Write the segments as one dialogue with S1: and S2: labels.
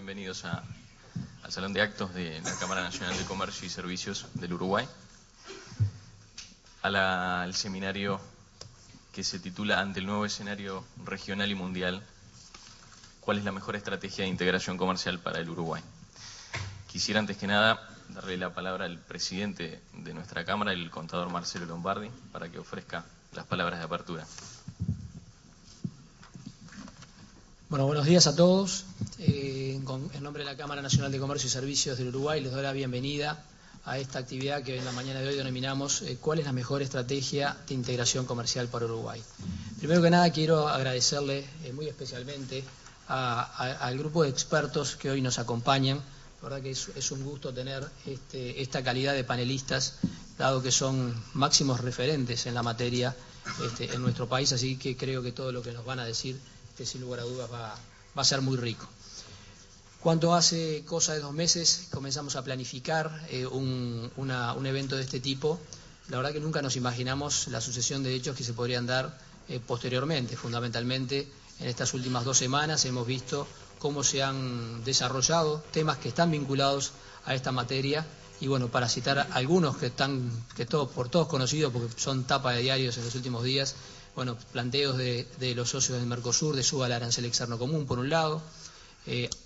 S1: Bienvenidos al Salón de Actos de la Cámara Nacional de Comercio y Servicios del Uruguay, al seminario que se titula Ante el nuevo escenario regional y mundial, ¿cuál es la mejor estrategia de integración comercial para el Uruguay? Quisiera antes que nada darle la palabra al presidente de nuestra Cámara, el contador Marcelo Lombardi, para que ofrezca las palabras de apertura.
S2: Bueno, buenos días a todos. En nombre de la Cámara Nacional de Comercio y Servicios del Uruguay les doy la bienvenida a esta actividad que en la mañana de hoy denominamos ¿cuál es la mejor estrategia de integración comercial para Uruguay? Primero que nada quiero agradecerle muy especialmente al grupo de expertos que hoy nos acompañan. La verdad que es un gusto tener esta calidad de panelistas, dado que son máximos referentes en la materia en nuestro país, así que creo que todo lo que nos van a decir sin lugar a dudas va a ser muy rico. Cuando hace cosa de 2 meses comenzamos a planificar un evento de este tipo, la verdad que nunca nos imaginamos la sucesión de hechos que se podrían dar posteriormente. Fundamentalmente, en estas últimas 2 semanas hemos visto cómo se han desarrollado temas que están vinculados a esta materia. Y bueno, para citar algunos que por todos conocidos, porque son tapa de diarios en los últimos días, bueno, planteos de los socios del Mercosur de suba al arancel externo común, por un lado,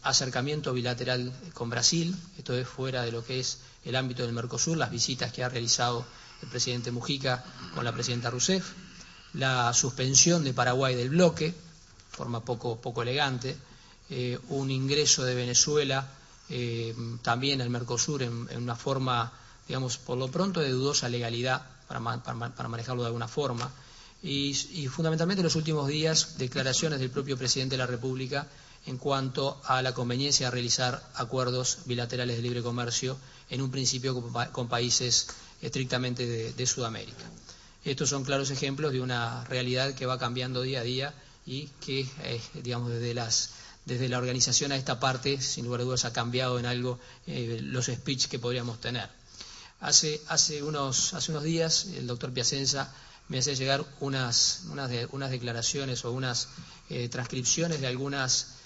S2: acercamiento bilateral con Brasil, esto es fuera de lo que es el ámbito del Mercosur, las visitas que ha realizado el presidente Mujica con la presidenta Rousseff, la suspensión de Paraguay del bloque, forma poco elegante, un ingreso de Venezuela también al Mercosur en una forma, digamos, por lo pronto de dudosa legalidad, para manejarlo de alguna forma. Y fundamentalmente en los últimos días declaraciones del propio presidente de la República en cuanto a la conveniencia de realizar acuerdos bilaterales de libre comercio en un principio con países estrictamente de Sudamérica. Estos son claros ejemplos de una realidad que va cambiando día a día y que, digamos, desde la organización a esta parte, sin lugar a dudas, ha cambiado en algo los speech que podríamos tener. Hace unos días el doctor Piacenza me hace llegar unas declaraciones o unas transcripciones de algunas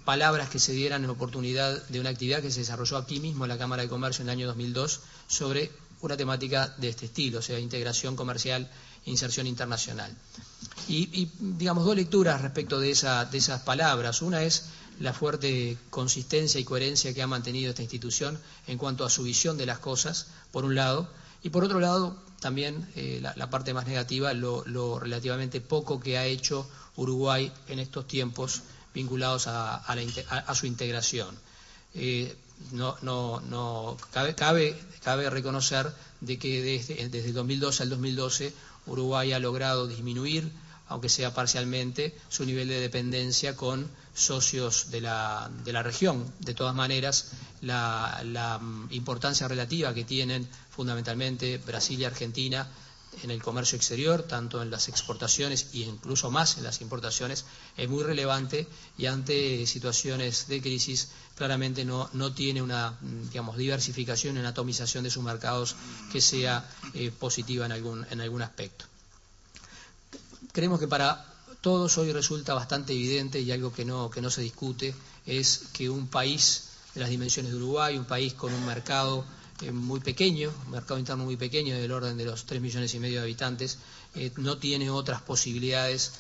S2: palabras que se dieran en oportunidad de una actividad que se desarrolló aquí mismo en la Cámara de Comercio en el año 2002 sobre una temática de este estilo, o sea, integración comercial e inserción internacional. Y digamos, 2 lecturas respecto de esas palabras. Una es la fuerte consistencia y coherencia que ha mantenido esta institución en cuanto a su visión de las cosas, por un lado, y por otro lado, también la parte más negativa, lo relativamente poco que ha hecho Uruguay en estos tiempos vinculados a su integración. Cabe reconocer de que desde el 2002 al 2012 Uruguay ha logrado disminuir, aunque sea parcialmente, su nivel de dependencia con socios de la región. De todas maneras, la importancia relativa que tienen fundamentalmente Brasil y Argentina en el comercio exterior, tanto en las exportaciones e incluso más en las importaciones, es muy relevante y ante situaciones de crisis claramente no tiene una, digamos, diversificación, una atomización de sus mercados que sea positiva en algún aspecto. Creemos que para todos hoy resulta bastante evidente, y algo que no se discute, es que un país de las dimensiones de Uruguay, un país con un mercado muy pequeño, un mercado interno muy pequeño del orden de los 3,5 millones de habitantes, no tiene otras posibilidades,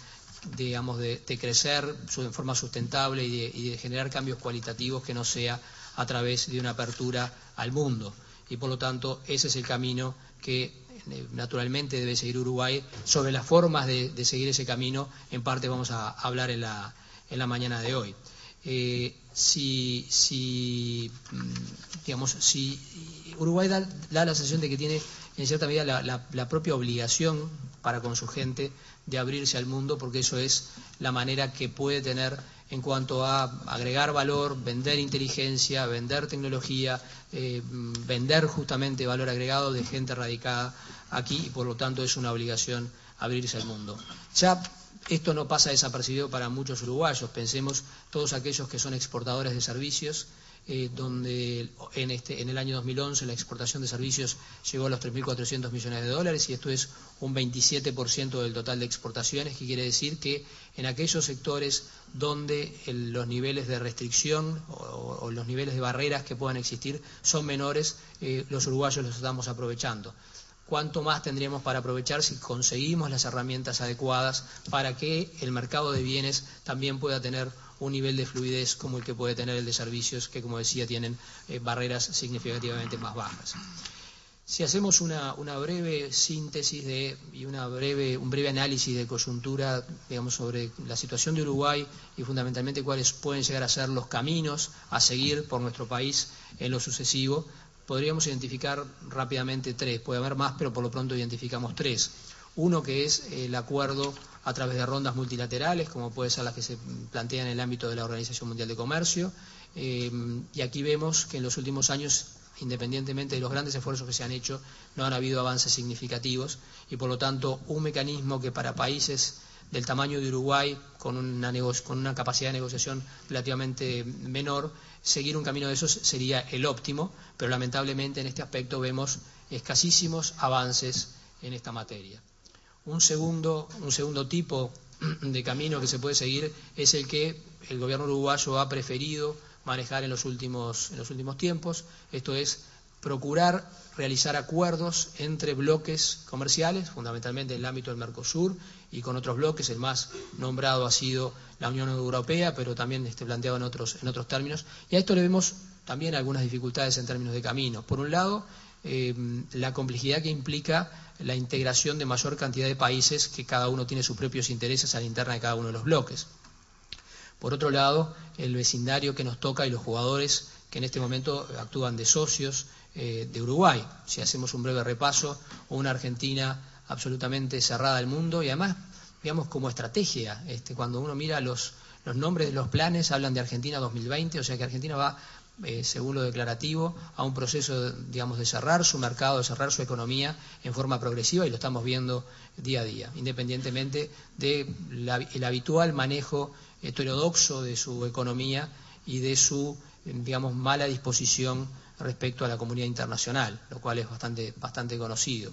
S2: digamos, de crecer en forma sustentable y de generar cambios cualitativos que no sea a través de una apertura al mundo. Y por lo tanto ese es el camino que naturalmente debe seguir Uruguay. Sobre las formas de seguir ese camino, en parte vamos a hablar en la mañana de hoy. Si Uruguay da la sensación de que tiene en cierta medida la propia obligación para con su gente de abrirse al mundo, porque eso es la manera que puede tener en cuanto a agregar valor, vender inteligencia, vender tecnología, vender justamente valor agregado de gente radicada aquí, y por lo tanto es una obligación abrirse al mundo. Ya esto no pasa desapercibido para muchos uruguayos. Pensemos todos aquellos que son exportadores de servicios donde en el año 2011 la exportación de servicios llegó a los 3.400 millones de dólares y esto es un 27% del total de exportaciones, que quiere decir que en aquellos sectores donde los niveles de restricción o los niveles de barreras que puedan existir son menores, los uruguayos los estamos aprovechando. ¿Cuánto más tendríamos para aprovechar si conseguimos las herramientas adecuadas para que el mercado de bienes también pueda tener un nivel de fluidez como el que puede tener el de servicios, que como decía tienen barreras significativamente más bajas? Si hacemos una breve síntesis y un breve análisis de coyuntura, digamos, sobre la situación de Uruguay y fundamentalmente cuáles pueden llegar a ser los caminos a seguir por nuestro país en lo sucesivo, podríamos identificar rápidamente tres. Puede haber más, pero por lo pronto identificamos tres. Uno, que es el acuerdo a través de rondas multilaterales, como puede ser las que se plantean en el ámbito de la Organización Mundial de Comercio. Y aquí vemos que en los últimos años, independientemente de los grandes esfuerzos que se han hecho, no han habido avances significativos y por lo tanto un mecanismo que para países del tamaño de Uruguay, con una capacidad de negociación relativamente menor, seguir un camino de esos sería el óptimo, pero lamentablemente en este aspecto vemos escasísimos avances en esta materia. Un segundo tipo de camino que se puede seguir es el que el gobierno uruguayo ha preferido manejar en los últimos tiempos, esto es procurar realizar acuerdos entre bloques comerciales, fundamentalmente en el ámbito del Mercosur y con otros bloques. El más nombrado ha sido la Unión Europea, pero también planteado en otros términos. Y a esto le vemos también algunas dificultades en términos de camino. Por un lado, la complejidad que implica la integración de mayor cantidad de países que cada uno tiene sus propios intereses a la interna de cada uno de los bloques. Por otro lado, el vecindario que nos toca y los jugadores que en este momento actúan de socios de Uruguay. Si hacemos un breve repaso, una Argentina absolutamente cerrada al mundo y además, digamos, como estrategia, cuando uno mira los nombres de los planes, hablan de Argentina 2020, o sea que Argentina va, según lo declarativo, a un proceso, digamos, de cerrar su mercado, de cerrar su economía en forma progresiva y lo estamos viendo día a día, independientemente del habitual manejo heterodoxo de su economía y de su, digamos, mala disposición respecto a la comunidad internacional, lo cual es bastante conocido,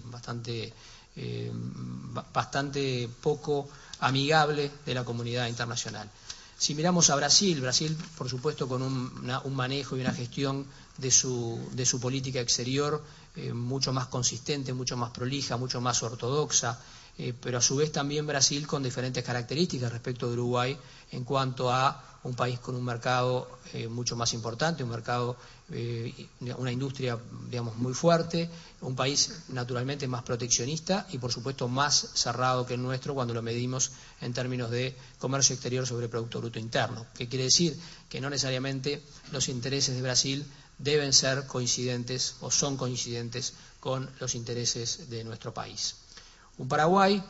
S2: bastante poco amigable de la comunidad internacional. Si miramos a Brasil, por supuesto con un manejo y una gestión de su política exterior mucho más consistente, mucho más prolija, mucho más ortodoxa, pero a su vez también Brasil con diferentes características respecto de Uruguay en cuanto a un país con un mercado mucho más importante, un mercado, una industria, digamos, muy fuerte, un país naturalmente más proteccionista y por supuesto más cerrado que el nuestro cuando lo medimos en términos de comercio exterior sobre Producto Bruto Interno, que quiere decir que no necesariamente los intereses de Brasil deben ser coincidentes o son coincidentes con los intereses de nuestro país. Un Paraguay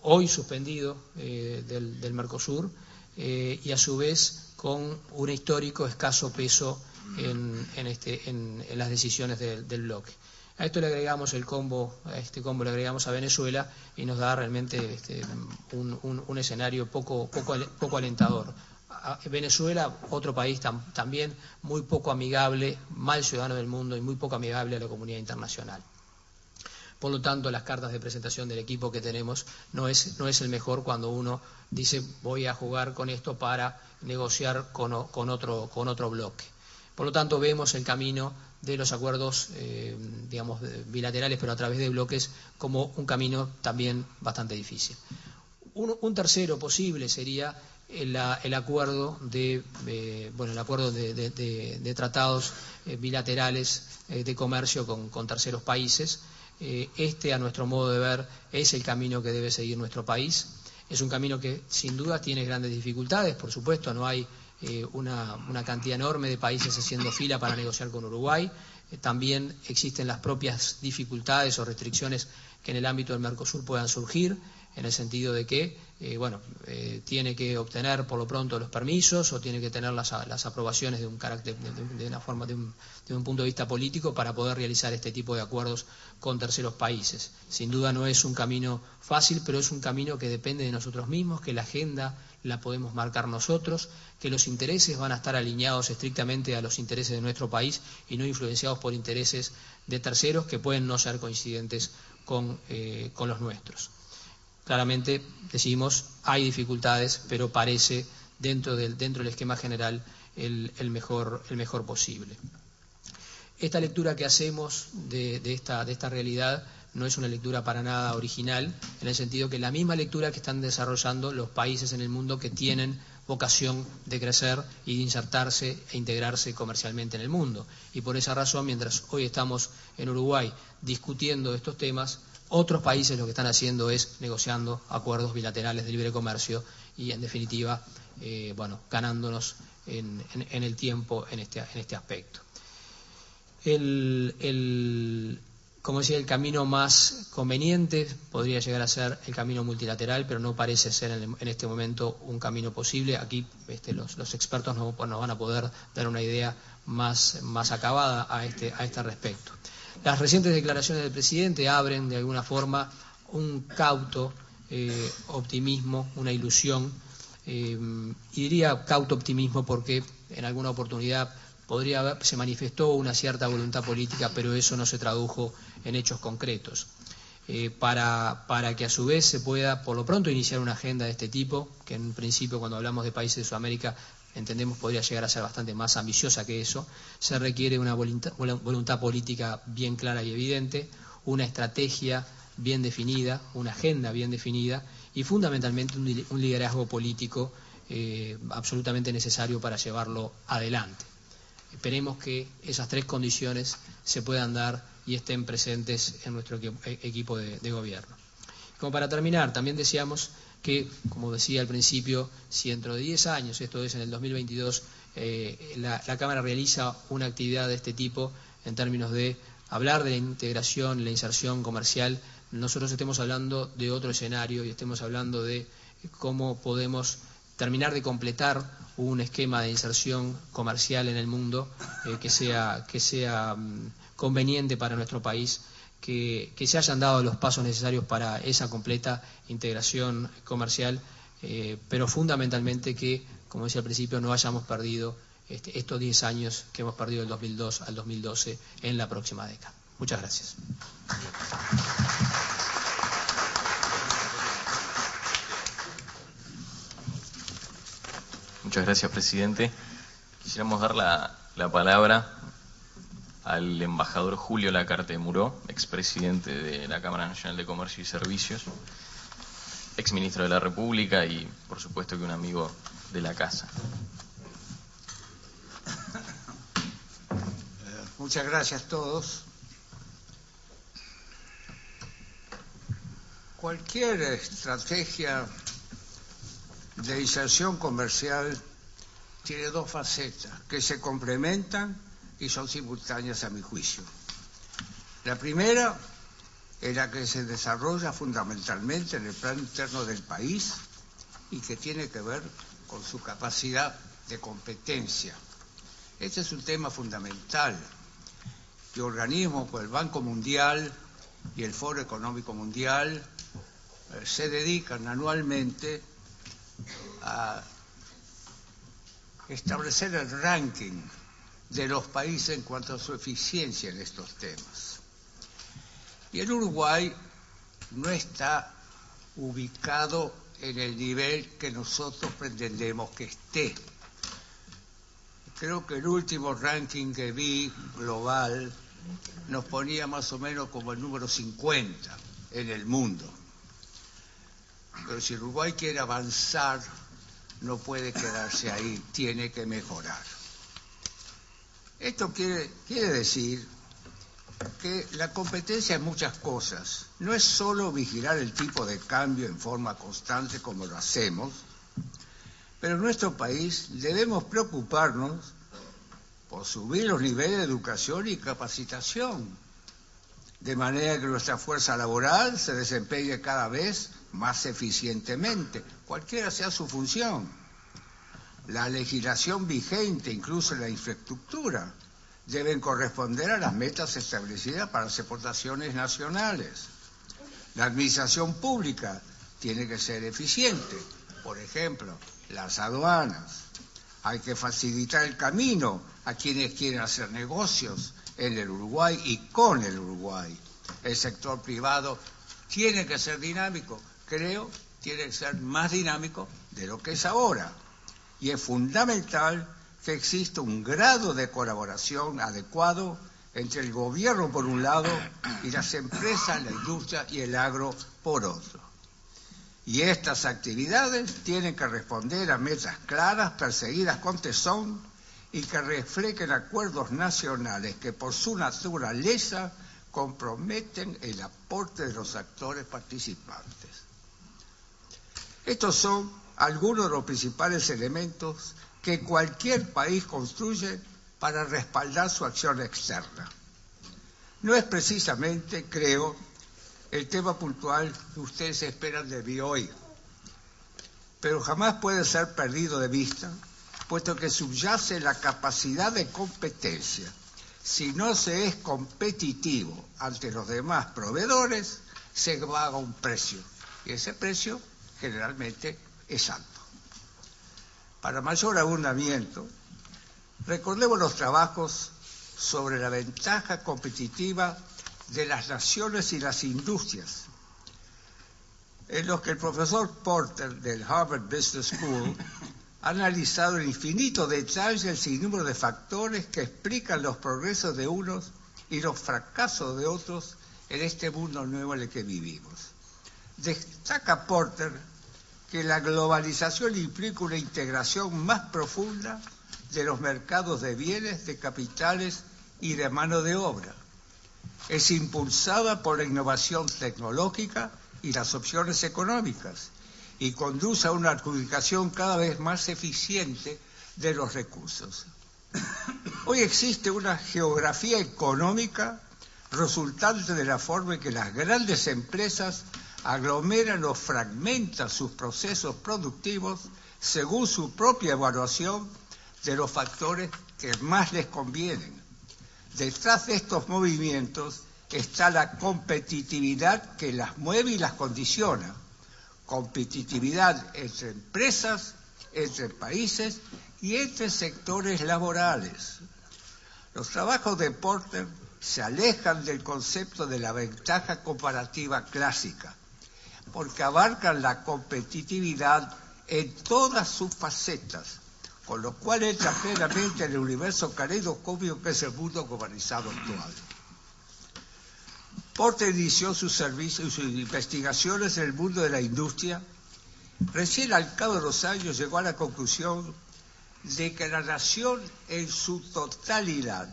S2: hoy suspendido del Mercosur y a su vez con un histórico escaso peso en las decisiones del bloque. A esto le agregamos a este combo le agregamos a Venezuela y nos da realmente un escenario poco alentador. Venezuela, otro país también muy poco amigable, mal ciudadano del mundo y muy poco amigable a la comunidad internacional. Por lo tanto, las cartas de presentación del equipo que tenemos no es el mejor cuando uno dice voy a jugar con esto para negociar con otro bloque. Por lo tanto, vemos el camino de los acuerdos, digamos, bilaterales, pero a través de bloques, como un camino también bastante difícil. Un tercero posible sería el acuerdo de tratados bilaterales de comercio con terceros países. A nuestro modo de ver, es el camino que debe seguir nuestro país. Es un camino que sin duda tiene grandes dificultades, por supuesto, no hay una cantidad enorme de países haciendo fila para negociar con Uruguay. también existen las propias dificultades o restricciones que en el ámbito del Mercosur puedan surgir, en el sentido de que tiene que obtener por lo pronto los permisos o tiene que tener las aprobaciones de un carácter, de una forma, de un punto de vista político para poder realizar este tipo de acuerdos con terceros países. Sin duda no es un camino fácil, pero es un camino que depende de nosotros mismos, que la agenda la podemos marcar nosotros, que los intereses van a estar alineados estrictamente a los intereses de nuestro país y no influenciados por intereses de terceros que pueden no ser coincidentes con los nuestros. Claramente, decimos, hay dificultades, pero parece, dentro del esquema general, el mejor posible. Esta lectura que hacemos de esta realidad no es una lectura para nada original, en el sentido que la misma lectura que están desarrollando los países en el mundo que tienen vocación de crecer y de insertarse e integrarse comercialmente en el mundo. Y por esa razón, mientras hoy estamos en Uruguay discutiendo estos temas, otros países lo que están haciendo es negociando acuerdos bilaterales de libre comercio y, en definitiva, ganándonos en el tiempo en este aspecto. Como decía, el camino más conveniente podría llegar a ser el camino multilateral, pero no parece ser en este momento un camino posible. Aquí los expertos nos van a poder dar una idea más acabada a este respecto. Las recientes declaraciones del presidente abren de alguna forma un cauto optimismo, una ilusión, y diría cauto optimismo porque en alguna oportunidad se manifestó una cierta voluntad política, pero eso no se tradujo en hechos concretos. Para que a su vez se pueda por lo pronto iniciar una agenda de este tipo, que en principio cuando hablamos de países de Sudamérica entendemos podría llegar a ser bastante más ambiciosa que eso, se requiere una voluntad política bien clara y evidente, una estrategia bien definida, una agenda bien definida y fundamentalmente un liderazgo político absolutamente necesario para llevarlo adelante. Esperemos que esas tres condiciones se puedan dar y estén presentes en nuestro equipo de gobierno. Como para terminar, también deseamos que, como decía al principio, si dentro de 10 años, esto es en el 2022, la Cámara realiza una actividad de este tipo en términos de hablar de la integración, la inserción comercial, nosotros estemos hablando de otro escenario y estemos hablando de cómo podemos terminar de completar un esquema de inserción comercial en el mundo que sea conveniente para nuestro país, que se hayan dado los pasos necesarios para esa completa integración comercial, pero fundamentalmente que, como decía al principio, no hayamos perdido estos 10 años que hemos perdido del 2002 al 2012 en la próxima década. Muchas gracias.
S1: Muchas gracias, presidente. Quisiéramos dar la palabra al embajador Julio Lacarte Muró, expresidente de la Cámara Nacional de Comercio y Servicios, exministro de la República y, por supuesto, que un amigo de la casa.
S3: Muchas gracias a todos. Cualquier estrategia de inserción comercial tiene dos facetas que se complementan y son simultáneas a mi juicio. La primera es la que se desarrolla fundamentalmente en el plano interno del país y que tiene que ver con su capacidad de competencia. Este es un tema fundamental que organismos como el Banco Mundial y el Foro Económico Mundial se dedican anualmente a establecer el ranking de los países en cuanto a su eficiencia en estos temas. Y el Uruguay no está ubicado en el nivel que nosotros pretendemos que esté. Creo que el último ranking que vi global nos ponía más o menos como el número 50 en el mundo. Pero si Uruguay quiere avanzar, no puede quedarse ahí, tiene que mejorar. Esto quiere decir que la competencia en muchas cosas no es solo vigilar el tipo de cambio en forma constante como lo hacemos, pero en nuestro país debemos preocuparnos por subir los niveles de educación y capacitación, de manera que nuestra fuerza laboral se desempeñe cada vez más eficientemente, cualquiera sea su función. La legislación vigente, incluso la infraestructura, deben corresponder a las metas establecidas para las exportaciones nacionales. La administración pública tiene que ser eficiente, por ejemplo, las aduanas. Hay que facilitar el camino a quienes quieren hacer negocios en el Uruguay y con el Uruguay. El sector privado tiene que ser dinámico, creo, tiene que ser más dinámico de lo que es ahora. Y es fundamental que exista un grado de colaboración adecuado entre el gobierno por un lado y las empresas, la industria y el agro por otro. Y estas actividades tienen que responder a metas claras, perseguidas con tesón y que reflejen acuerdos nacionales que por su naturaleza comprometen el aporte de los actores participantes. Estos son algunos de los principales elementos que cualquier país construye para respaldar su acción externa. No es precisamente, creo, el tema puntual que ustedes esperan de mí hoy, pero jamás puede ser perdido de vista, puesto que subyace la capacidad de competencia. Si no se es competitivo ante los demás proveedores, se paga un precio, y ese precio generalmente es alto. Para mayor abundamiento, recordemos los trabajos sobre la ventaja competitiva de las naciones y las industrias, en los que el profesor Porter del Harvard Business School ha analizado en infinito detalle el sinnúmero de factores que explican los progresos de unos y los fracasos de otros en este mundo nuevo en el que vivimos. Destaca Porter que la globalización implica una integración más profunda de los mercados de bienes, de capitales y de mano de obra. Es impulsada por la innovación tecnológica y las opciones económicas y conduce a una adjudicación cada vez más eficiente de los recursos. Hoy existe una geografía económica resultante de la forma en que las grandes empresas aglomeran o fragmentan sus procesos productivos según su propia evaluación de los factores que más les convienen. Detrás de estos movimientos está la competitividad que las mueve y las condiciona. Competitividad entre empresas, entre países y entre sectores laborales. Los trabajos de Porter se alejan del concepto de la ventaja comparativa clásica, porque abarcan la competitividad en todas sus facetas, con lo cual entra plenamente en el universo caleidoscópico que es el mundo globalizado actual. Porter inició sus servicios y sus investigaciones en el mundo de la industria. Recién al cabo de los años llegó a la conclusión de que la nación en su totalidad,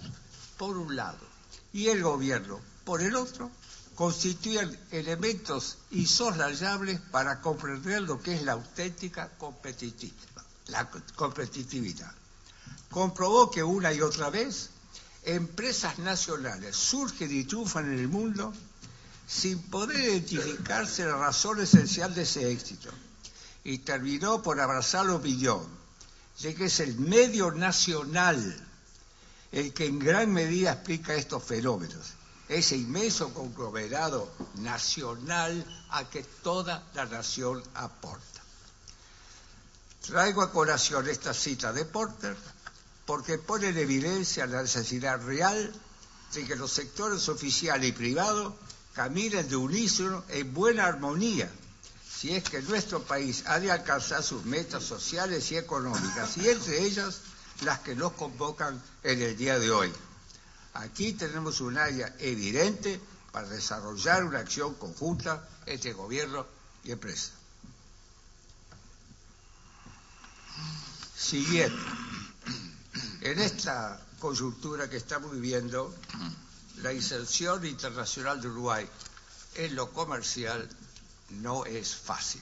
S3: por un lado, y el gobierno, por el otro, constituyen elementos insoslayables para comprender lo que es la auténtica competitividad. Comprobó que una y otra vez empresas nacionales surgen y triunfan en el mundo sin poder identificarse la razón esencial de ese éxito, y terminó por abrazar la opinión de que es el medio nacional el que en gran medida explica estos fenómenos, ese inmenso conglomerado nacional a que toda la nación aporta. Traigo a colación esta cita de Porter porque pone en evidencia la necesidad real de que los sectores oficial y privado caminen de unísono en buena armonía, si es que nuestro país ha de alcanzar sus metas sociales y económicas, y entre ellas las que nos convocan en el día de hoy. Aquí tenemos un área evidente para desarrollar una acción conjunta entre gobierno y empresa. Siguiente, en esta coyuntura que estamos viviendo, la inserción internacional de Uruguay en lo comercial no es fácil.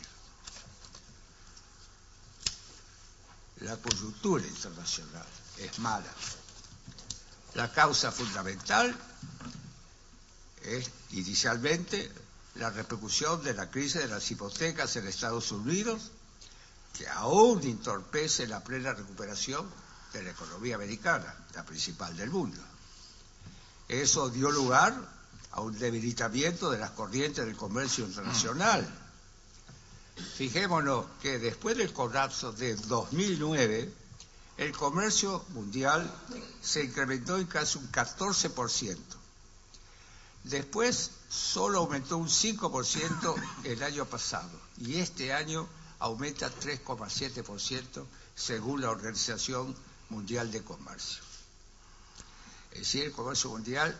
S3: La coyuntura internacional es mala. La causa fundamental es inicialmente la repercusión de la crisis de las hipotecas en Estados Unidos, que aún entorpece la plena recuperación de la economía americana, la principal del mundo. Eso dio lugar a un debilitamiento de las corrientes del comercio internacional. Fijémonos que después del colapso de 2009, el comercio mundial se incrementó en casi un 14%. Después solo aumentó un 5% el año pasado y este año aumenta 3,7% según la Organización Mundial de Comercio. Es decir, el comercio mundial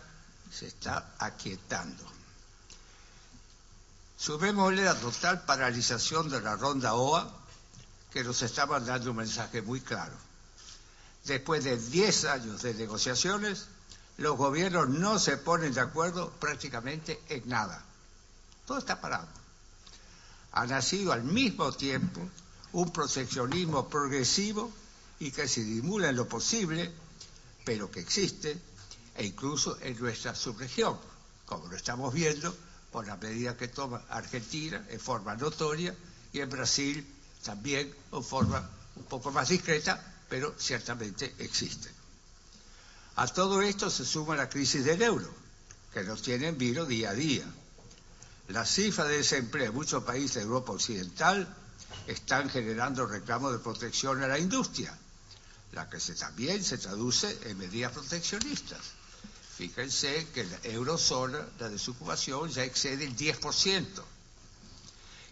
S3: se está aquietando. Sumémosle la total paralización de la ronda OA, que nos está mandando un mensaje muy claro. Después de 10 años de negociaciones, los gobiernos no se ponen de acuerdo prácticamente en nada. Todo está parado. Ha nacido al mismo tiempo un proteccionismo progresivo y que se disimula en lo posible, pero que existe, e incluso en nuestra subregión, como lo estamos viendo por la medida que toma Argentina en forma notoria y en Brasil también en forma un poco más discreta, pero ciertamente existe. A todo esto se suma la crisis del euro, que nos tiene en vilo día a día. Las cifras de desempleo en muchos países de Europa Occidental están generando reclamos de protección a la industria, la que también se traduce en medidas proteccionistas. Fíjense que en la eurozona la desocupación ya excede el 10%.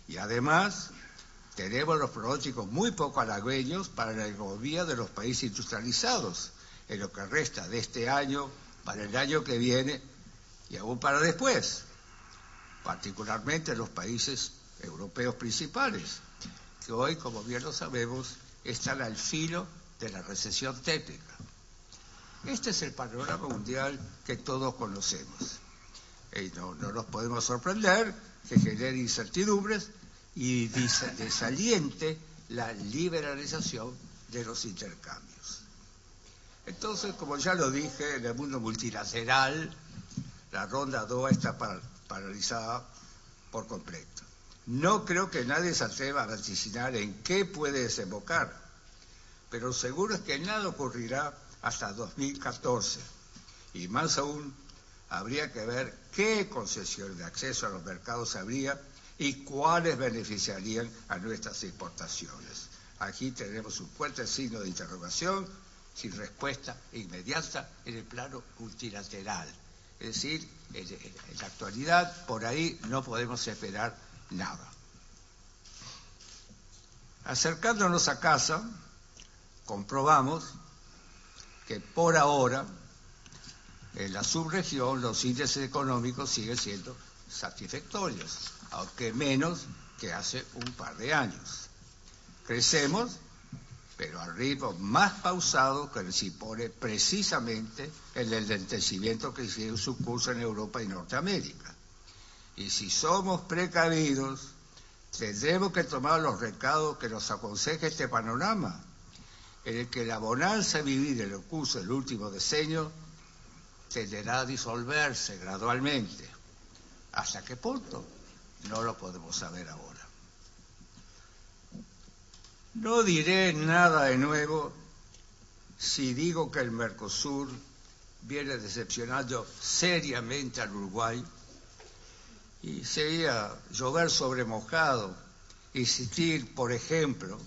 S3: Y además tenemos los pronósticos muy poco halagüeños para la economía de los países industrializados, en lo que resta de este año, para el año que viene y aún para después, particularmente en los países europeos principales, que hoy, como bien lo sabemos, están al filo de la recesión técnica. Este es el panorama mundial que todos conocemos. Y no nos podemos sorprender que genere incertidumbres y desaliente la liberalización de los intercambios. Entonces, como ya lo dije, en el mundo multilateral, la ronda Doha está paralizada por completo. No creo que nadie se atreva a vaticinar en qué puede desembocar, pero seguro es que nada ocurrirá hasta 2014. Y más aún, habría que ver qué concesiones de acceso a los mercados habría y cuáles beneficiarían a nuestras exportaciones. Aquí tenemos un fuerte signo de interrogación sin respuesta inmediata en el plano multilateral. Es decir, en la actualidad, por ahí no podemos esperar nada. Acercándonos a casa, comprobamos que por ahora en la subregión los índices económicos siguen siendo satisfactorios, aunque menos que hace un par de años. Crecemos, pero al ritmo más pausado que se impone precisamente el enlentecimiento que sigue su curso en Europa y Norteamérica. Y si somos precavidos, tendremos que tomar los recados que nos aconseja este panorama, en el que la bonanza vivida en el curso del último decenio tenderá a disolverse gradualmente. ¿Hasta qué punto? No lo podemos saber ahora. No diré nada de nuevo si digo que el Mercosur viene decepcionando seriamente al Uruguay y sería llover sobre mojado, insistir, por ejemplo,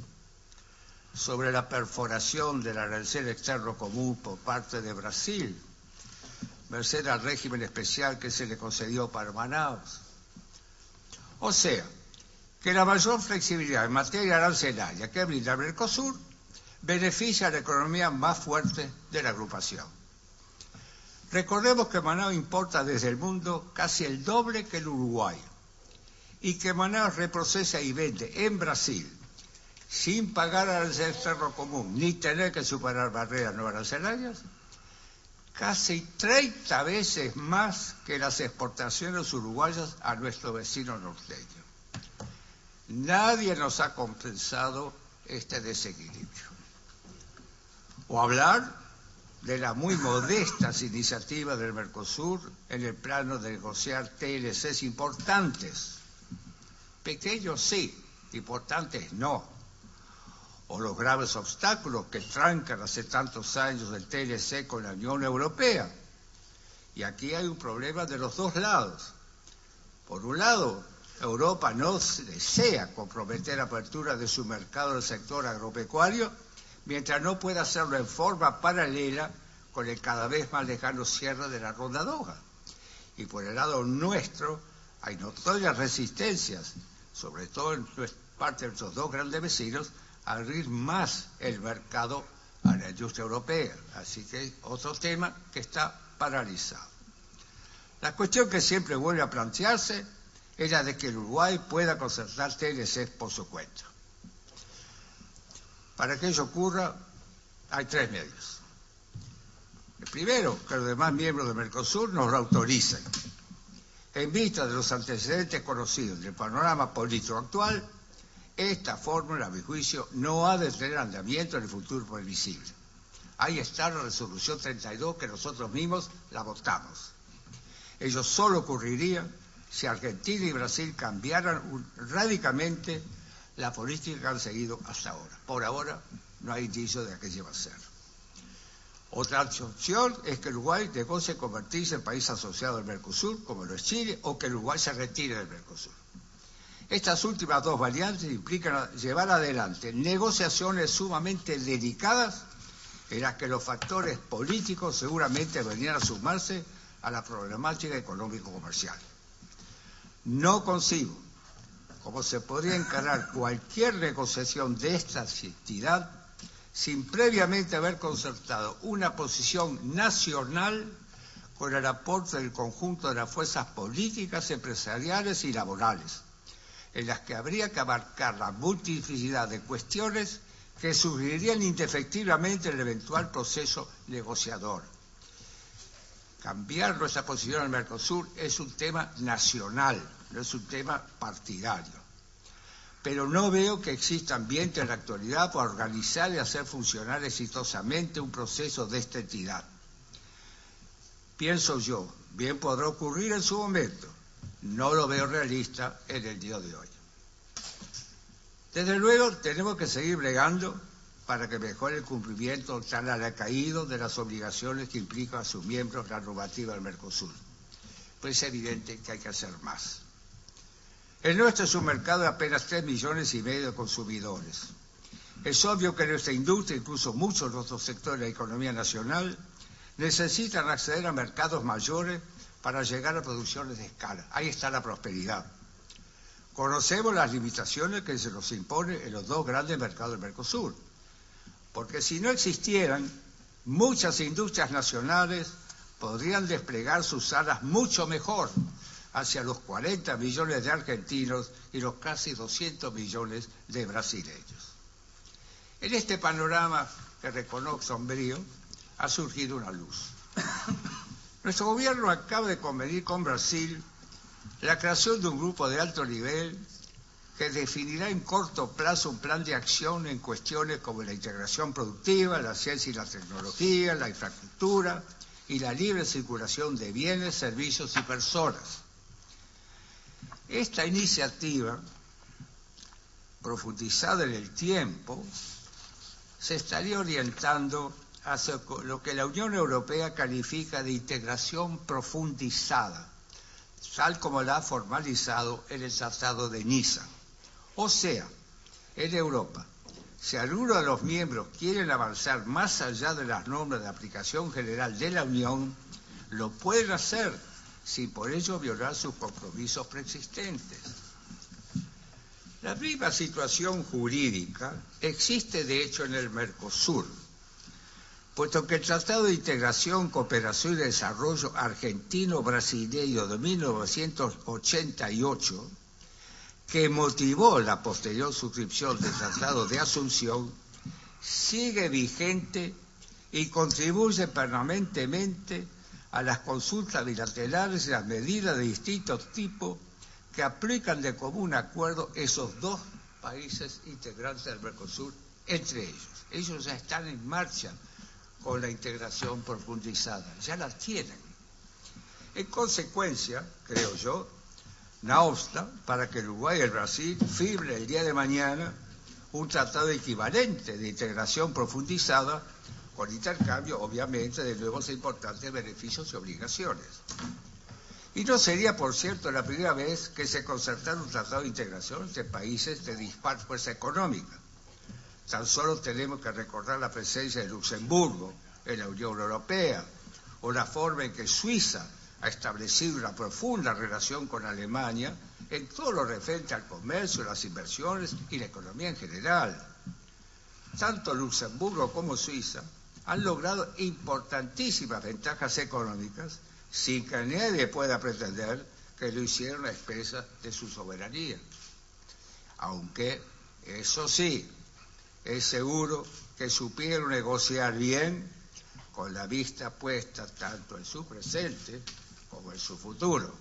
S3: sobre la perforación del arancel externo común por parte de Brasil, merced al régimen especial que se le concedió para Manaus. O sea, que la mayor flexibilidad en materia arancelaria que brinda el Mercosur beneficia a la economía más fuerte de la agrupación. Recordemos que Manaus importa desde el mundo casi el doble que el Uruguay y que Manaus reprocesa y vende en Brasil sin pagar arancel externo común ni tener que superar barreras no arancelarias casi 30 veces más que las exportaciones uruguayas a nuestro vecino norteño. Nadie nos ha compensado este desequilibrio. O hablar de las muy modestas iniciativas del Mercosur en el plano de negociar TLCs importantes. Pequeños sí, importantes no. O los graves obstáculos que trancan hace tantos años el TLC con la Unión Europea. Y aquí hay un problema de los dos lados. Por un lado, Europa no desea comprometer la apertura de su mercado del sector agropecuario, mientras no pueda hacerlo en forma paralela con el cada vez más lejano cierre de la Ronda Doha. Y por el lado nuestro hay notorias resistencias, sobre todo en parte de nuestros dos grandes vecinos, a abrir más el mercado a la industria europea. Así que otro tema que está paralizado. La cuestión que siempre vuelve a plantearse es la de que el Uruguay pueda concertar TLCs por su cuenta. Para que ello ocurra, hay tres medios. El primero, que los demás miembros de Mercosur nos lo autoricen. En vista de los antecedentes conocidos del panorama político actual, esta fórmula, a mi juicio, no ha de tener andamiento en el futuro previsible. Ahí está la resolución 32 que nosotros mismos la votamos. Ello solo ocurriría si Argentina y Brasil cambiaran radicalmente la política que han seguido hasta ahora. Por ahora no hay indicio de que aquello va a ser. Otra opción es que Uruguay negocie convertirse en país asociado al Mercosur, como lo es Chile, o que Uruguay se retire del Mercosur. Estas últimas dos variantes implican llevar adelante negociaciones sumamente delicadas en las que los factores políticos seguramente venían a sumarse a la problemática económico-comercial. No concibo cómo se podría encarar cualquier negociación de esta entidad sin previamente haber concertado una posición nacional con el aporte del conjunto de las fuerzas políticas, empresariales y laborales, en las que habría que abarcar la multiplicidad de cuestiones que surgirían indefectiblemente en el eventual proceso negociador. Cambiar nuestra posición al Mercosur es un tema nacional, no es un tema partidario. Pero no veo que exista ambiente en la actualidad para organizar y hacer funcionar exitosamente un proceso de esta entidad. Pienso yo, bien podrá ocurrir en su momento, no lo veo realista en el día de hoy. Desde luego tenemos que seguir bregando para que mejore el cumplimiento tan alacaído de las obligaciones que implica a sus miembros la normativa del Mercosur. Pues es evidente que hay que hacer más. El nuestro es un mercado de apenas 3,5 millones de consumidores. Es obvio que nuestra industria, incluso muchos de otros sectores de la economía nacional, necesitan acceder a mercados mayores para llegar a producciones de escala. Ahí está la prosperidad. Conocemos las limitaciones que se nos imponen en los dos grandes mercados del Mercosur, porque si no existieran, muchas industrias nacionales podrían desplegar sus alas mucho mejor hacia los 40 millones de argentinos y los casi 200 millones de brasileños. En este panorama que reconozco sombrío, ha surgido una luz. Nuestro gobierno acaba de convenir con Brasil la creación de un grupo de alto nivel que definirá en corto plazo un plan de acción en cuestiones como la integración productiva, la ciencia y la tecnología, la infraestructura y la libre circulación de bienes, servicios y personas. Esta iniciativa, profundizada en el tiempo, se estaría orientando hacia lo que la Unión Europea califica de integración profundizada, tal como la ha formalizado en el Tratado de Niza. O sea, en Europa, si alguno de los miembros quieren avanzar más allá de las normas de aplicación general de la Unión, lo pueden hacer sin por ello violar sus compromisos preexistentes. La misma situación jurídica existe de hecho en el Mercosur, puesto que el Tratado de Integración, Cooperación y Desarrollo Argentino-Brasileño de 1988, que motivó la posterior suscripción del Tratado de Asunción, sigue vigente y contribuye permanentemente a las consultas bilaterales y las medidas de distintos tipos que aplican de común acuerdo esos dos países integrantes del Mercosur entre ellos. Ellos ya están en marcha con la integración profundizada, ya la tienen. En consecuencia, creo yo, no obsta para que el Uruguay y el Brasil firmen el día de mañana un tratado equivalente de integración profundizada con intercambio, obviamente, de nuevos e importantes beneficios y obligaciones. Y no sería, por cierto, la primera vez que se concertara un tratado de integración entre países de dispar fuerza económica. Tan solo tenemos que recordar la presencia de Luxemburgo en la Unión Europea, o la forma en que Suiza ha establecido una profunda relación con Alemania en todo lo referente al comercio, las inversiones y la economía en general. Tanto Luxemburgo como Suiza han logrado importantísimas ventajas económicas sin que nadie pueda pretender que lo hicieron a expensas de su soberanía. Aunque, eso sí, es seguro que supieron negociar bien con la vista puesta tanto en su presente como en su futuro.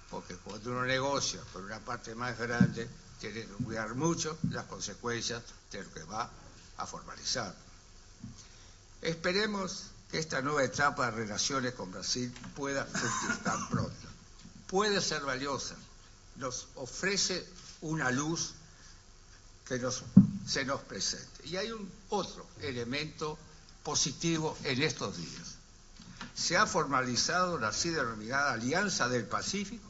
S3: Porque cuando uno negocia con una parte más grande, tiene que cuidar mucho las consecuencias de lo que va a formalizar. Esperemos que esta nueva etapa de relaciones con Brasil pueda fructificar pronto. Puede ser valiosa, nos ofrece una luz que se nos presente. Y hay otro elemento positivo en estos días. Se ha formalizado la así denominada Alianza del Pacífico,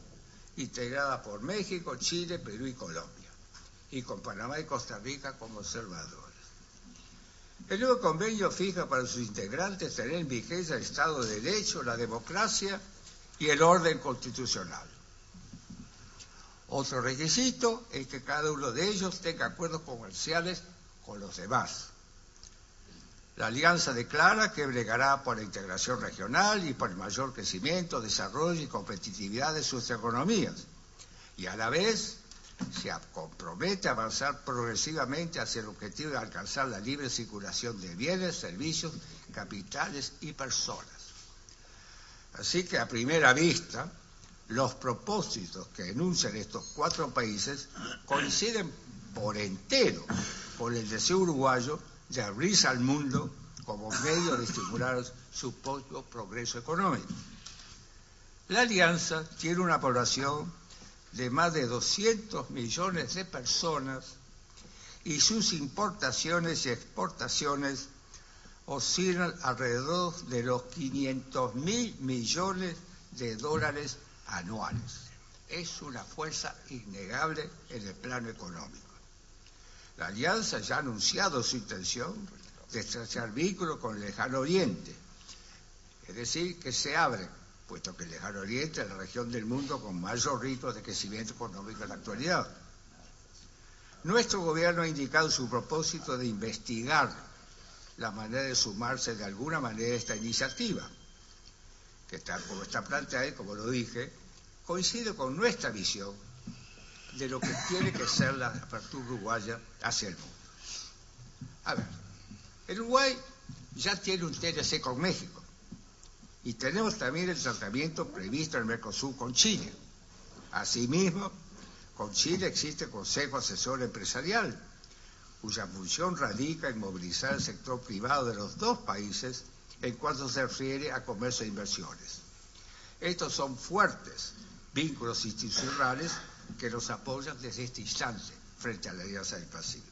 S3: integrada por México, Chile, Perú y Colombia, y con Panamá y Costa Rica como observadores. El nuevo convenio fija para sus integrantes tener en vigencia el Estado de Derecho, la democracia y el orden constitucional. Otro requisito es que cada uno de ellos tenga acuerdos comerciales con los demás. La alianza declara que bregará por la integración regional y por el mayor crecimiento, desarrollo y competitividad de sus economías, y a la vez se compromete a avanzar progresivamente hacia el objetivo de alcanzar la libre circulación de bienes, servicios, capitales y personas. Así que a primera vista, los propósitos que enuncian estos cuatro países coinciden por entero con el deseo uruguayo de abrirse al mundo como medio de estimular su propio progreso económico. La alianza tiene una población de más de 200 millones de personas y sus importaciones y exportaciones oscilan alrededor de los 500.000 millones de dólares anuales. Es una fuerza innegable en el plano económico. La alianza ya ha anunciado su intención de estrechar vínculos con el Lejano Oriente, es decir, que se abre, puesto que el Lejano Oriente es la región del mundo con mayor ritmo de crecimiento económico en la actualidad. Nuestro gobierno ha indicado su propósito de investigar la manera de sumarse de alguna manera a esta iniciativa, que tal como está planteada y como lo dije, coincide con nuestra visión de lo que tiene que ser la apertura uruguaya hacia el mundo. A ver, el Uruguay ya tiene un TLC con México y tenemos también el tratamiento previsto en el Mercosur con Chile. Asimismo, con Chile existe el Consejo Asesor Empresarial, cuya función radica en movilizar el sector privado de los dos países en cuanto se refiere a comercio e inversiones. Estos son fuertes vínculos institucionales que nos apoyan desde este instante frente a la Alianza del Pacífico.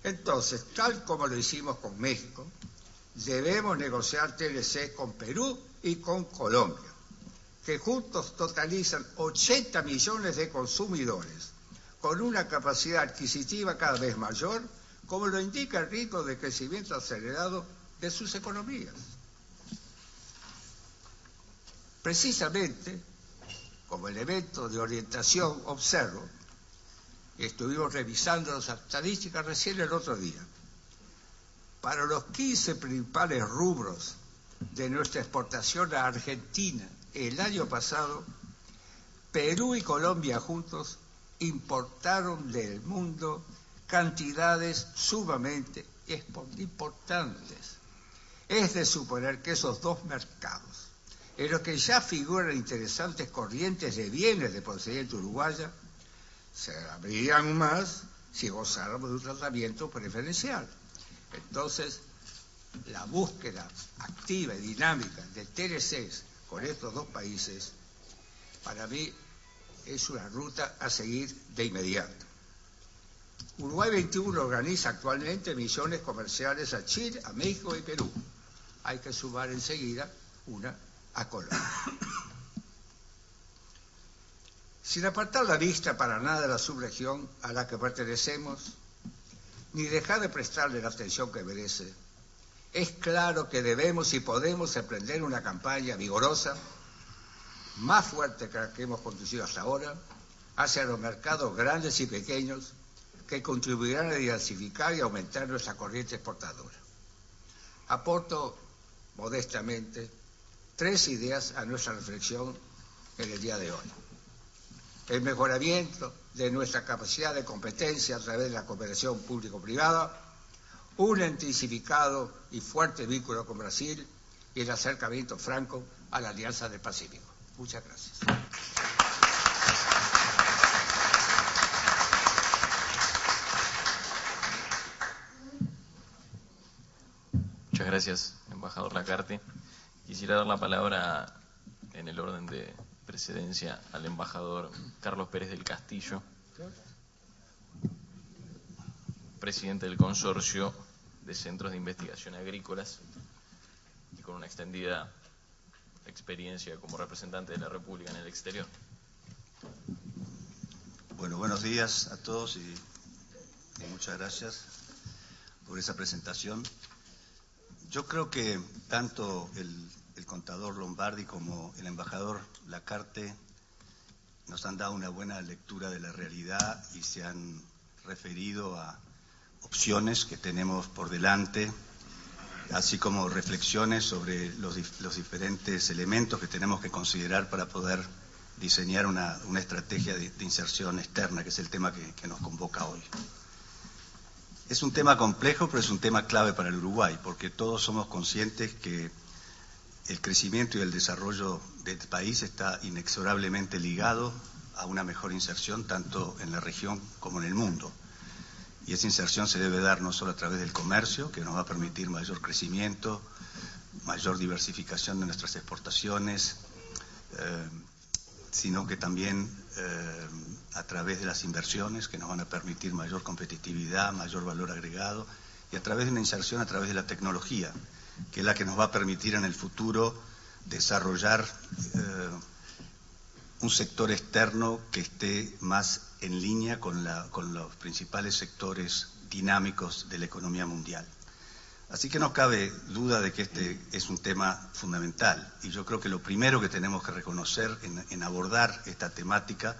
S3: Entonces, tal como lo hicimos con México, debemos negociar TLC con Perú y con Colombia, que juntos totalizan 80 millones de consumidores, con una capacidad adquisitiva cada vez mayor, como lo indica el ritmo de crecimiento acelerado de sus economías. Precisamente, como elemento de orientación, observo, y estuvimos revisando las estadísticas recién el otro día, para los 15 principales rubros de nuestra exportación a Argentina el año pasado, Perú y Colombia juntos importaron del mundo cantidades sumamente importantes. Es de suponer que esos dos mercados, en los que ya figuran interesantes corrientes de bienes de procedencia uruguaya, se abrirían más si gozáramos de un tratamiento preferencial. Entonces, la búsqueda activa y dinámica de TLCs con estos dos países, para mí es una ruta a seguir de inmediato. Uruguay 21 organiza actualmente misiones comerciales a Chile, a México y Perú. Hay que sumar enseguida una a Colombia. Sin apartar la vista para nada de la subregión a la que pertenecemos, ni dejar de prestarle la atención que merece, es claro que debemos y podemos emprender una campaña vigorosa, más fuerte que la que hemos conducido hasta ahora, hacia los mercados grandes y pequeños que contribuirán a diversificar y aumentar nuestra corriente exportadora. Aporto modestamente 3 ideas a nuestra reflexión en el día de hoy. El mejoramiento de nuestra capacidad de competencia a través de la cooperación público-privada, un intensificado y fuerte vínculo con Brasil y el acercamiento franco a la Alianza del Pacífico. Muchas gracias.
S1: Muchas gracias, embajador Lacarte. Quisiera dar la palabra en el orden de precedencia al embajador Carlos Pérez del Castillo, presidente del Consorcio de Centros de Investigación Agrícolas y con una extendida experiencia como representante de la República en el exterior.
S4: Bueno, buenos días a todos y muchas gracias por esa presentación. Yo creo que tanto el contador Lombardi como el embajador Lacarte nos han dado una buena lectura de la realidad y se han referido a opciones que tenemos por delante, así como reflexiones sobre los diferentes elementos que tenemos que considerar para poder diseñar una estrategia de inserción externa, que es el tema que nos convoca hoy. Es un tema complejo, pero es un tema clave para el Uruguay, porque todos somos conscientes que el crecimiento y el desarrollo del país está inexorablemente ligado a una mejor inserción tanto en la región como en el mundo. Y esa inserción se debe dar no solo a través del comercio, que nos va a permitir mayor crecimiento, mayor diversificación de nuestras exportaciones, sino que también a través de las inversiones que nos van a permitir mayor competitividad, mayor valor agregado, y a través de una inserción a través de la tecnología, que es la que nos va a permitir en el futuro desarrollar un sector externo que esté más en línea con los principales sectores dinámicos de la economía mundial. Así que no cabe duda de que este es un tema fundamental, y yo creo que lo primero que tenemos que reconocer en abordar esta temática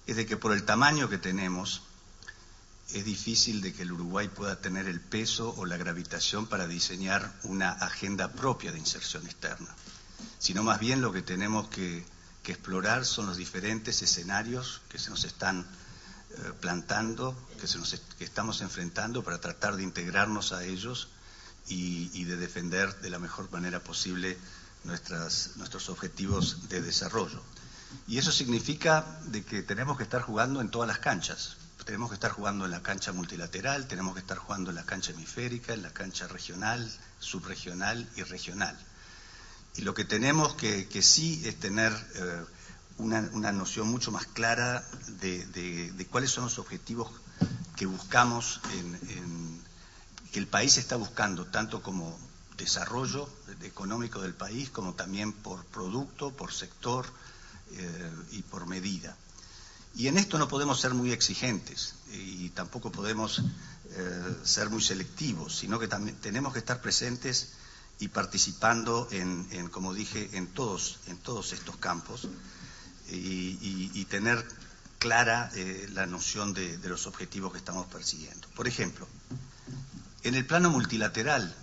S4: es de que por el tamaño que tenemos es difícil de que el Uruguay pueda tener el peso o la gravitación para diseñar una agenda propia de inserción externa, sino más bien lo que tenemos que explorar son los diferentes escenarios que se nos están plantando, que estamos enfrentando para tratar de integrarnos a ellos y de defender de la mejor manera posible nuestros objetivos de desarrollo. Y eso significa de que tenemos que estar jugando en todas las canchas. Tenemos que estar jugando en la cancha multilateral, tenemos que estar jugando en la cancha hemisférica, en la cancha regional, subregional y regional. Y lo que tenemos que sí es tener una noción mucho más clara de cuáles son los objetivos que buscamos, que el país está buscando, tanto como desarrollo económico del país, como también por producto, por sector y por medida. Y en esto no podemos ser muy exigentes y tampoco podemos ser muy selectivos, sino que también tenemos que estar presentes y participando como dije, en todos estos campos y tener clara la noción de los objetivos que estamos persiguiendo. Por ejemplo, en el plano multilateral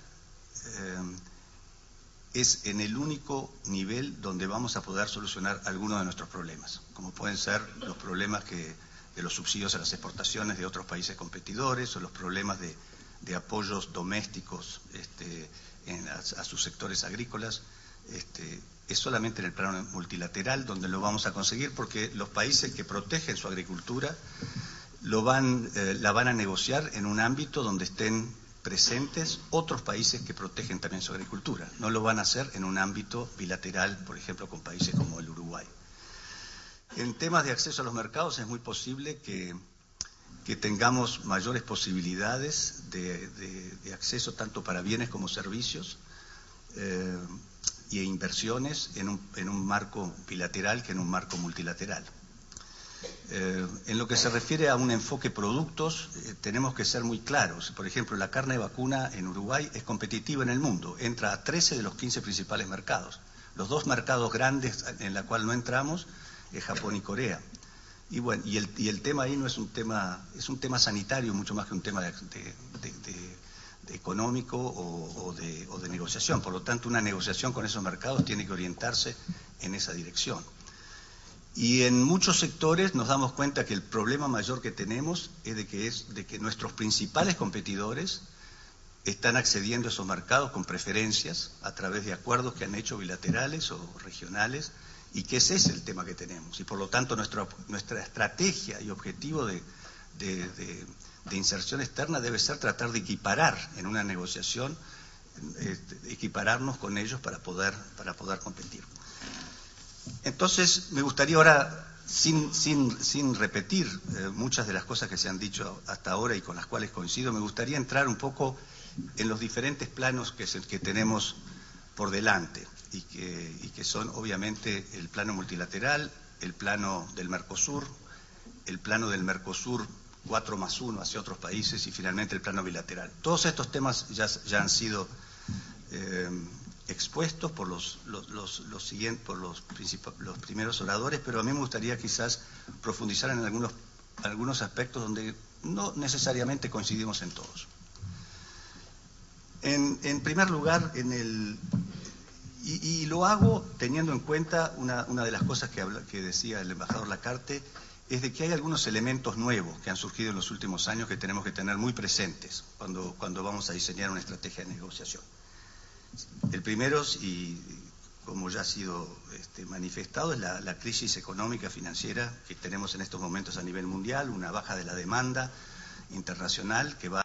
S4: es en el único nivel donde vamos a poder solucionar algunos de nuestros problemas, como pueden ser los problemas de los subsidios a las exportaciones de otros países competidores o los problemas de apoyos domésticos a sus sectores agrícolas. Es solamente en el plano multilateral donde lo vamos a conseguir, porque los países que protegen su agricultura la van a negociar en un ámbito donde estén presentes otros países que protegen también su agricultura. No lo van a hacer en un ámbito bilateral, por ejemplo, con países como el Uruguay. En temas de acceso a los mercados es muy posible que tengamos mayores posibilidades de acceso tanto para bienes como servicios y inversiones en un marco bilateral que en un marco multilateral. En lo que se refiere a un enfoque productos, tenemos que ser muy claros. Por ejemplo, la carne de vacuna en Uruguay es competitiva en el mundo, entra a 13 de los 15 principales mercados. Los dos mercados grandes en los cuales no entramos es Japón y Corea. Y bueno, y el tema ahí no es un tema, es un tema sanitario mucho más que un tema de económico o de negociación. Por lo tanto, una negociación con esos mercados tiene que orientarse en esa dirección. Y en muchos sectores nos damos cuenta que el problema mayor que tenemos es de que nuestros principales competidores están accediendo a esos mercados con preferencias a través de acuerdos que han hecho bilaterales o regionales, y que ese es el tema que tenemos. Y por lo tanto nuestra estrategia y objetivo de inserción externa debe ser tratar de equiparar en una negociación, equipararnos con ellos para poder competir. Entonces, me gustaría ahora, sin repetir muchas de las cosas que se han dicho hasta ahora y con las cuales coincido, me gustaría entrar un poco en los diferentes planos que tenemos por delante y que son obviamente el plano multilateral, el plano del Mercosur, el plano del Mercosur 4+1 hacia otros países y finalmente el plano bilateral. Todos estos temas ya han sido expuestos por los primeros oradores, pero a mí me gustaría quizás profundizar en algunos aspectos donde no necesariamente coincidimos en todos. En primer lugar, y lo hago teniendo en cuenta una de las cosas que decía el embajador Lacarte, es de que hay algunos elementos nuevos que han surgido en los últimos años que tenemos que tener muy presentes cuando vamos a diseñar una estrategia de negociación. El primero, y como ya ha sido manifestado, es la crisis económica financiera que tenemos en estos momentos a nivel mundial, una baja de la demanda internacional que va